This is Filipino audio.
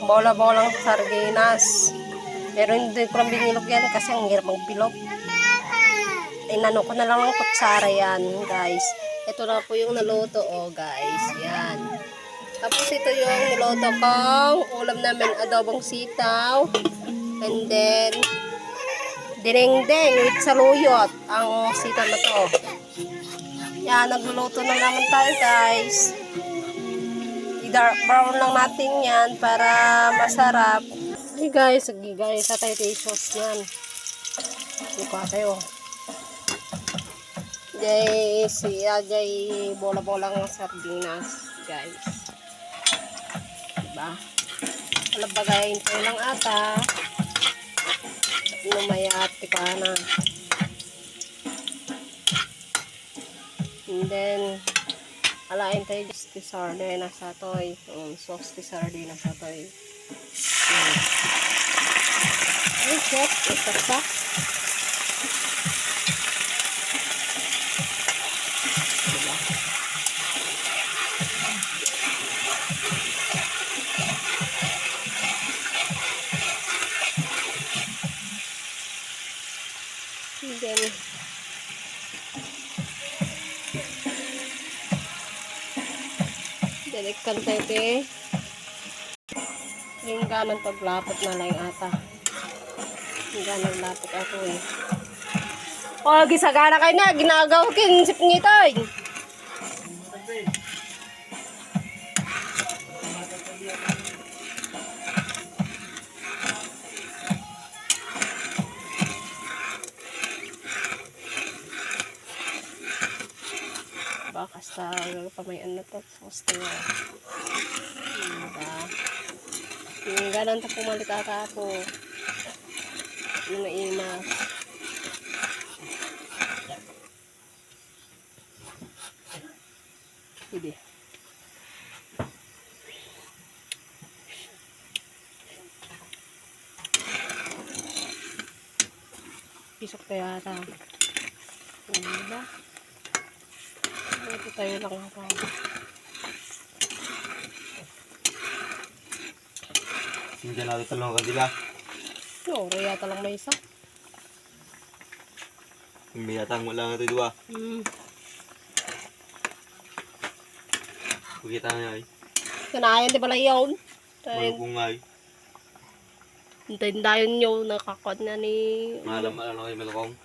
bola-bolang sardinas. Pero hindi ko lang binilog yan kasi ang hirap magbilog. Inano ko na lang ng kutsara yan, guys. Ito na po yung naluto, oh, guys. Yan. Tapos ito yung niluto kong ulam namin, adobong sitaw. And then, dinengdeng with saluyot. Ang sitaw na to. Yan, nagluluto na naman tayo, guys. I-dark brown lang natin yan para masarap. Hey guys, sa tayo sauce yan. Buka tayo. Jay bola-bolang sardinas, guys. Diba? Alabagayin tayo lang ata. Lumaya at tikana. And then, alain tayo just the sardinas sa toy. Sauce the sardinas sa toy. Ay, chef, ito pa. Diba? And then, ikan tayo yung ganang paglapot na lang ata. Yung ganang lapot ako eh. O, gisagana kayo na. Ginagaw kin sip ngitoy. Bakas sa pamayan na to. Sauce na yan. Diba? Yung ganang ta pumalit ata ako. Yung naimas. Hindi. Pisok tayo ata. Diba? Ito tayo lang ako. Hindi natin talong ka dila. No, reyata lang may isa. Hindi yata wala nga ito dua. Pagkita nga ay. Kanayan di pala yun. Malubong nga ay. Hintayin tayo nyo. Nakakot na ni... Malam kayo malukong.